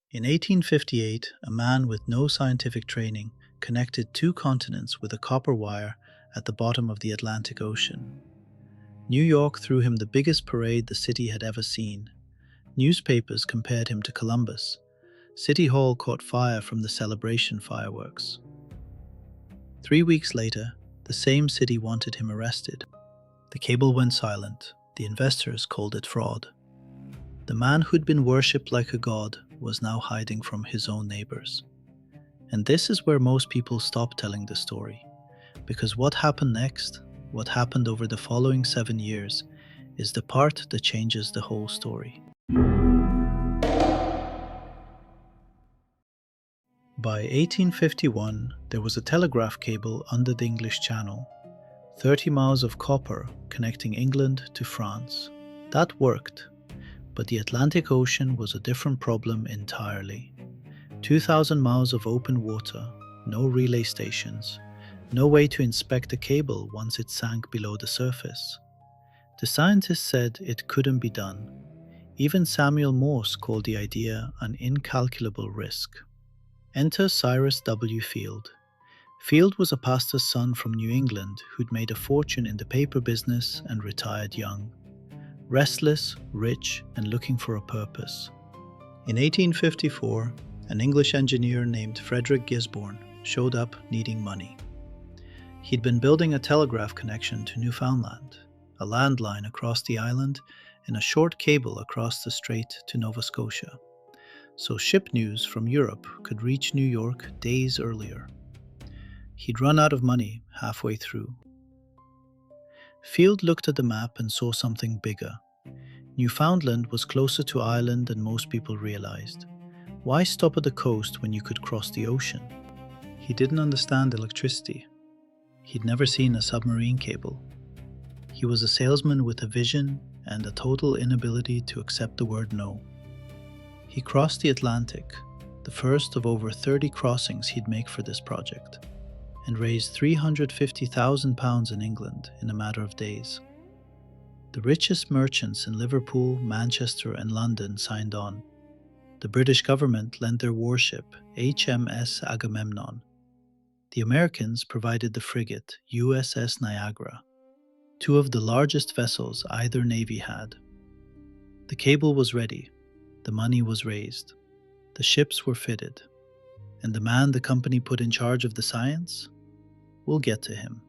In 1858, a man with no scientific training connected two continents with a copper wire at the bottom of the Atlantic Ocean. New York threw him the biggest parade the city had ever seen. Newspapers compared him to Columbus. City Hall caught fire from the celebration fireworks. 3 weeks later, the same city wanted him arrested. The cable went silent. The investors called it fraud. The man who'd been worshipped like a god was now hiding from his own neighbors. And this is where most people stop telling the story. Because what happened next, what happened over the following 7 years, is the part that changes the whole story. By 1851, there was a telegraph cable under the English Channel, 30 miles of copper connecting England to France. That worked, but the Atlantic Ocean was a different problem entirely. 2,000 miles of open water, no relay stations, no way to inspect the cable once it sank below the surface. The scientists said it couldn't be done. Even Samuel Morse called the idea an incalculable risk. Enter Cyrus W. Field. Field was a pastor's son from New England who'd made a fortune in the paper business and retired young. Restless, rich, and looking for a purpose. In 1854, an English engineer named Frederick Gisborne showed up needing money. He'd been building a telegraph connection to Newfoundland, a landline across the island, and a short cable across the strait to Nova Scotia, so ship news from Europe could reach New York days earlier. He'd run out of money halfway through. Field looked at the map and saw something bigger. Newfoundland was closer to Ireland than most people realized. Why stop at the coast when you could cross the ocean? He didn't understand electricity. He'd never seen a submarine cable. He was a salesman with a vision and a total inability to accept the word no. He crossed the Atlantic, the first of over 30 crossings he'd make for this project, and raised £350,000 in England in a matter of days. The richest merchants in Liverpool, Manchester, and London signed on. The British government lent their warship, HMS Agamemnon. The Americans provided the frigate, USS Niagara, two of the largest vessels either navy had. The cable was ready. The money was raised. The ships were fitted. And the man the company put in charge of the science? We'll get to him.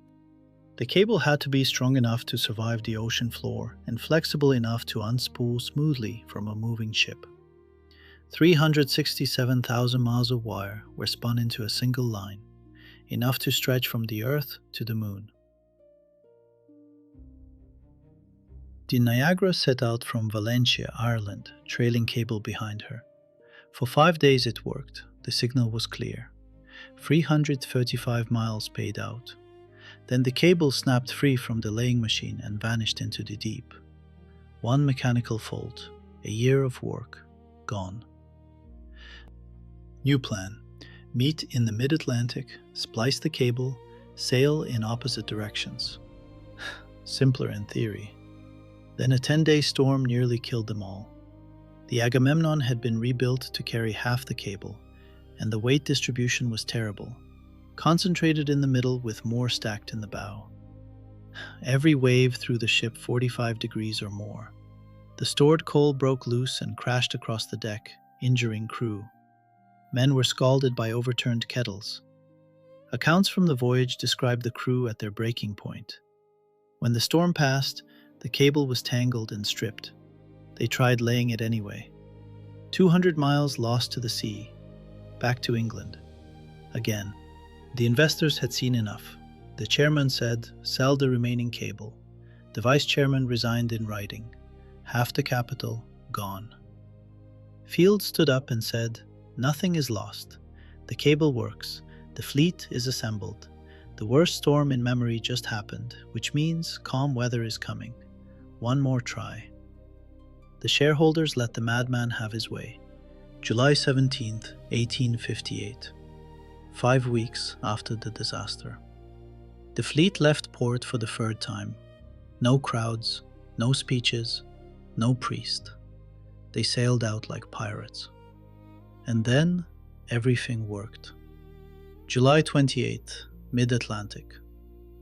The cable had to be strong enough to survive the ocean floor and flexible enough to unspool smoothly from a moving ship. 367,000 miles of wire were spun into a single line, enough to stretch from the Earth to the Moon. The Niagara set out from Valentia, Ireland, trailing cable behind her. For 5 days it worked. The signal was clear. 335 miles paid out. Then the cable snapped free from the laying machine and vanished into the deep. One mechanical fault. A year of work. Gone. New plan. Meet in the mid-Atlantic, splice the cable, sail in opposite directions. Simpler in theory. Then a 10-day storm nearly killed them all. The Agamemnon had been rebuilt to carry half the cable, and the weight distribution was terrible, concentrated in the middle with more stacked in the bow. Every wave threw the ship 45 degrees or more. The stored coal broke loose and crashed across the deck, injuring crew. Men were scalded by overturned kettles. Accounts from the voyage described the crew at their breaking point. When the storm passed, the cable was tangled and stripped. They tried laying it anyway. 200 miles lost to the sea. Back to England. Again. The investors had seen enough. The chairman said, "Sell the remaining cable." The vice chairman resigned in writing. Half the capital gone. Field stood up and said, "Nothing is lost. The cable works. The fleet is assembled. The worst storm in memory just happened, which means calm weather is coming. One more try." The shareholders let the madman have his way. July 17th, 1858. 5 weeks after the disaster. The fleet left port for the third time. No crowds, no speeches, no priest. They sailed out like pirates. And then everything worked. July 28th, mid-Atlantic.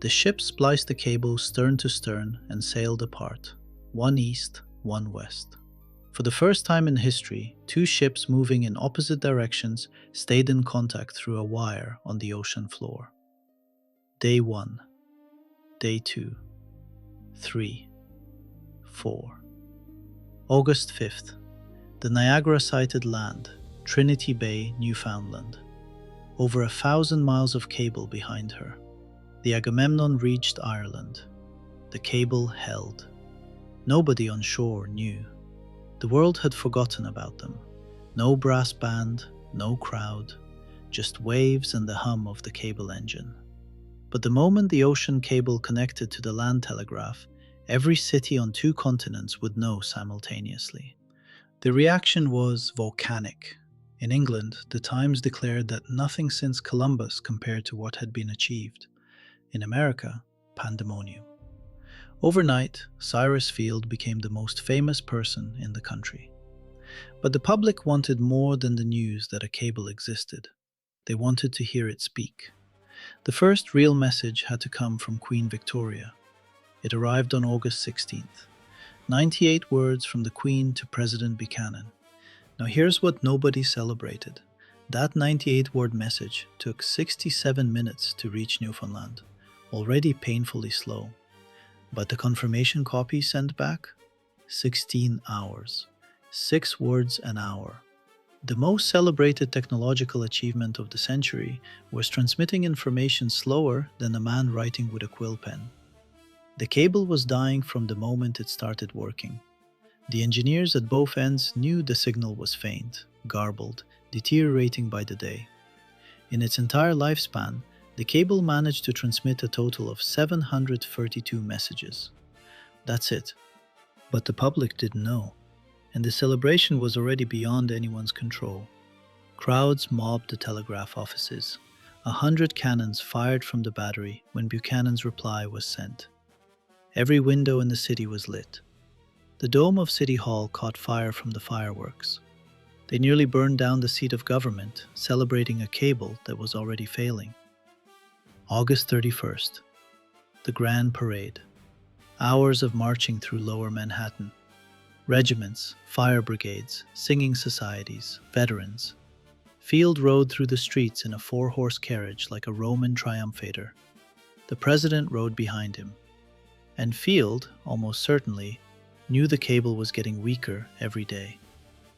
The ship spliced the cable stern to stern and sailed apart, one east, one west. For the first time in history, two ships moving in opposite directions stayed in contact through a wire on the ocean floor. Day 1, Day 2, 3, 4. August 5th. The Niagara sighted land, Trinity Bay, Newfoundland. Over 1,000 miles of cable behind her. The Agamemnon reached Ireland. The cable held. Nobody on shore knew. The world had forgotten about them. No brass band, no crowd, just waves and the hum of the cable engine. But the moment the ocean cable connected to the land telegraph, every city on 2 continents would know simultaneously. The reaction was volcanic. In England, the Times declared that nothing since Columbus compared to what had been achieved. In America, pandemonium. Overnight, Cyrus Field became the most famous person in the country. But the public wanted more than the news that a cable existed. They wanted to hear it speak. The first real message had to come from Queen Victoria. It arrived on August 16th. 98 words from the Queen to President Buchanan. Now here's what nobody celebrated. That 98-word message took 67 minutes to reach Newfoundland, already painfully slow. But the confirmation copy sent back? 16 hours. 6 words an hour. The most celebrated technological achievement of the century was transmitting information slower than a man writing with a quill pen. The cable was dying from the moment it started working. The engineers at both ends knew the signal was faint, garbled, deteriorating by the day. In its entire lifespan, the cable managed to transmit a total of 732 messages. That's it. But the public didn't know, and the celebration was already beyond anyone's control. Crowds mobbed the telegraph offices. 100 cannons fired from the battery when Buchanan's reply was sent. Every window in the city was lit. The dome of City Hall caught fire from the fireworks. They nearly burned down the seat of government, celebrating a cable that was already failing. August 31st. The Grand Parade. Hours of marching through Lower Manhattan. Regiments, fire brigades, singing societies, veterans. Field rode through the streets in a 4-horse carriage like a Roman triumphator. The president rode behind him. And Field, almost certainly, knew the cable was getting weaker every day.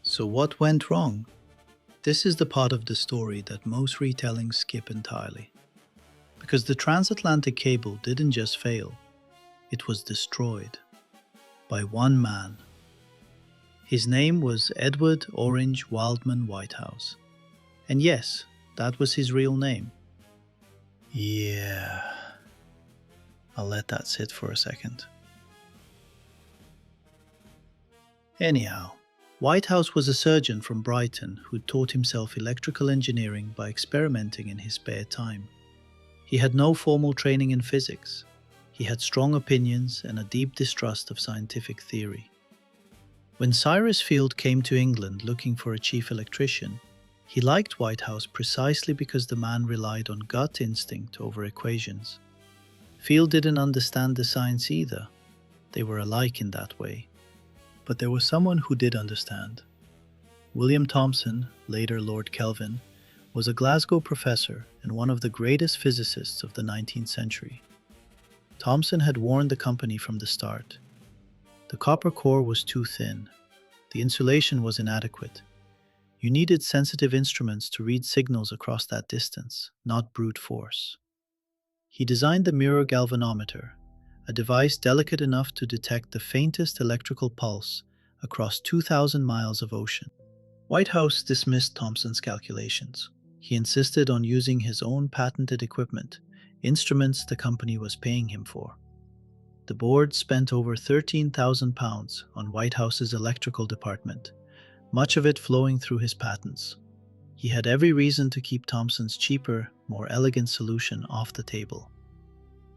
So what went wrong? This is the part of the story that most retellings skip entirely. Because the transatlantic cable didn't just fail, it was destroyed. By one man. His name was Edward Orange Wildman Whitehouse. And yes, that was his real name. Yeah. I'll let that sit for a second. Anyhow, Whitehouse was a surgeon from Brighton who taught himself electrical engineering by experimenting in his spare time. He had no formal training in physics. He had strong opinions and a deep distrust of scientific theory. When Cyrus Field came to England looking for a chief electrician, he liked Whitehouse precisely because the man relied on gut instinct over equations. Field didn't understand the science either. They were alike in that way. But there was someone who did understand. William Thomson, later Lord Kelvin, was a Glasgow professor and one of the greatest physicists of the 19th century. Thomson had warned the company from the start. The copper core was too thin. The insulation was inadequate. You needed sensitive instruments to read signals across that distance, not brute force. He designed the mirror galvanometer, a device delicate enough to detect the faintest electrical pulse across 2,000 miles of ocean. Whitehouse dismissed Thomson's calculations. He insisted on using his own patented equipment, instruments the company was paying him for. The board spent over £13,000 on Whitehouse's electrical department, much of it flowing through his patents. He had every reason to keep Thomson's cheaper, more elegant solution off the table.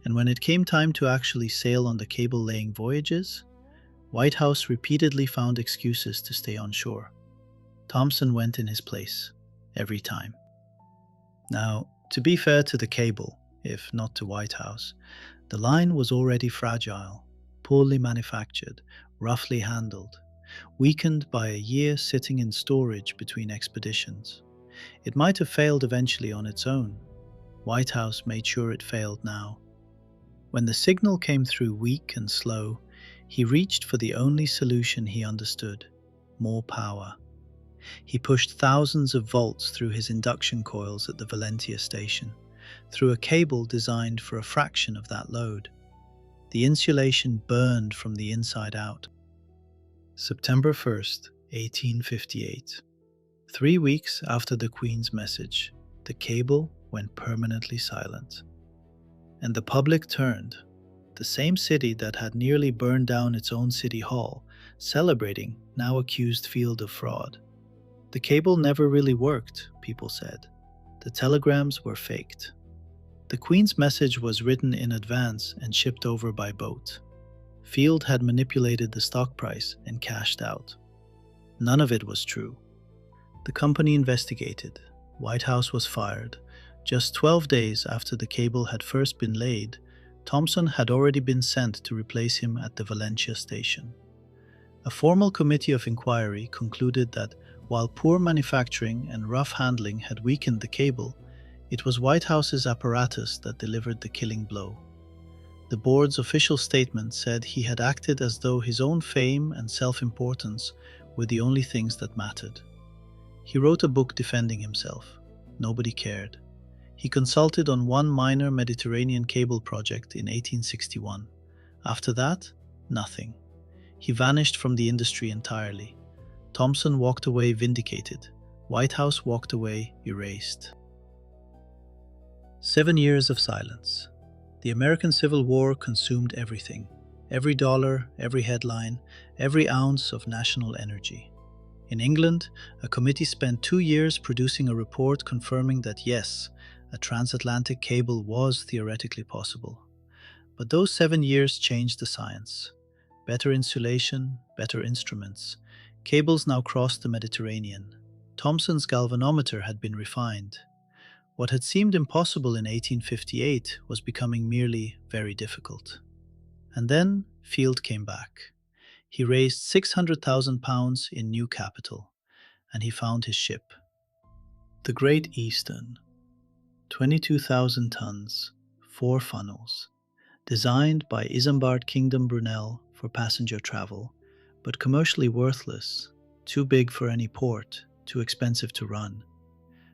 And when it came time to actually sail on the cable-laying voyages, Whitehouse repeatedly found excuses to stay on shore. Thomson went in his place, every time. Now, to be fair to the cable, if not to Whitehouse, the line was already fragile, poorly manufactured, roughly handled, weakened by a year sitting in storage between expeditions. It might have failed eventually on its own. Whitehouse made sure it failed now. When the signal came through weak and slow, he reached for the only solution he understood: more power. He pushed thousands of volts through his induction coils at the Valentia station, through a cable designed for a fraction of that load. The insulation burned from the inside out. September 1st, 1858. 3 weeks after the Queen's message, the cable went permanently silent. And the public turned. The same city that had nearly burned down its own city hall, celebrating, now accused Field of fraud. The cable never really worked, people said. The telegrams were faked. The Queen's message was written in advance and shipped over by boat. Field had manipulated the stock price and cashed out. None of it was true. The company investigated. Whitehouse was fired. Just 12 days after the cable had first been laid, Thomson had already been sent to replace him at the Valentia station. A formal committee of inquiry concluded that while poor manufacturing and rough handling had weakened the cable, it was Whitehouse's apparatus that delivered the killing blow. The board's official statement said he had acted as though his own fame and self-importance were the only things that mattered. He wrote a book defending himself. Nobody cared. He consulted on one minor Mediterranean cable project in 1861. After that, nothing. He vanished from the industry entirely. Thomson walked away vindicated. Whitehouse walked away erased. 7 years of silence. The American Civil War consumed everything. Every dollar, every headline, every ounce of national energy. In England, a committee spent 2 years producing a report confirming that yes, a transatlantic cable was theoretically possible. But those 7 years changed the science. Better insulation, better instruments. Cables now crossed the Mediterranean. Thomson's galvanometer had been refined. What had seemed impossible in 1858 was becoming merely very difficult. And then Field came back. He raised £600,000 in new capital, and he found his ship. The Great Eastern. 22,000 tons, 4 funnels. Designed by Isambard Kingdom Brunel for passenger travel, but commercially worthless, too big for any port, too expensive to run.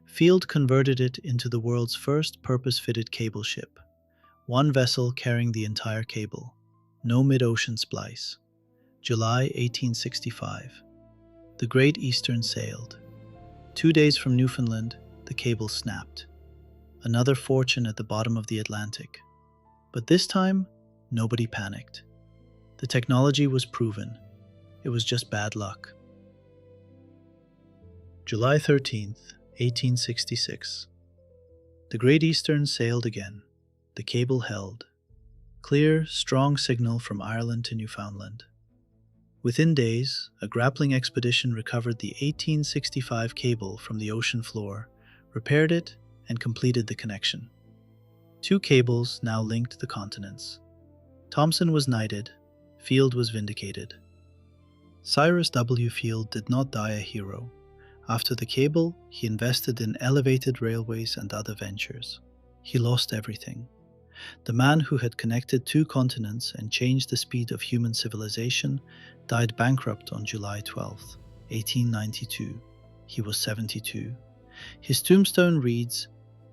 Field converted it into the world's first purpose-fitted cable ship. One vessel carrying the entire cable. No mid-ocean splice. July 1865. The Great Eastern sailed. 2 days from Newfoundland, the cable snapped. Another fortune at the bottom of the Atlantic. But this time, nobody panicked. The technology was proven. It was just bad luck. July 13th, 1866. The Great Eastern sailed again. The cable held. Clear, strong signal from Ireland to Newfoundland. Within days, a grappling expedition recovered the 1865 cable from the ocean floor, repaired it, and completed the connection. 2 cables now linked the continents. Thomson was knighted. Field was vindicated. Cyrus W. Field did not die a hero. After the cable, he invested in elevated railways and other ventures. He lost everything. The man who had connected 2 continents and changed the speed of human civilization died bankrupt on July 12, 1892. He was 72. His tombstone reads,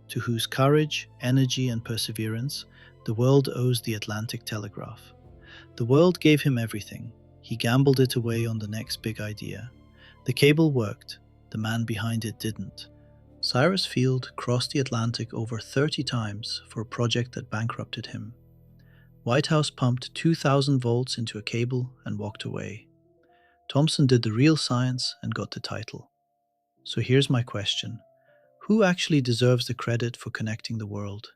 "To whose courage, energy, and perseverance the world owes the Atlantic telegraph." The world gave him everything. He gambled it away on the next big idea. The cable worked. The man behind it didn't. Cyrus Field crossed the Atlantic over 30 times for a project that bankrupted him. Whitehouse pumped 2,000 volts into a cable and walked away. Thomson did the real science and got the title. So here's my question. Who actually deserves the credit for connecting the world?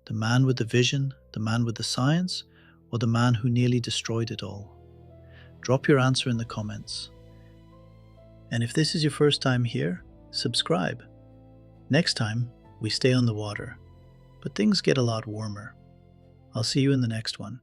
The man with the vision, the man with the science, or the man who nearly destroyed it all? Drop your answer in the comments. And if this is your first time here, subscribe. Next time, we stay on the water, but things get a lot warmer. I'll see you in the next one.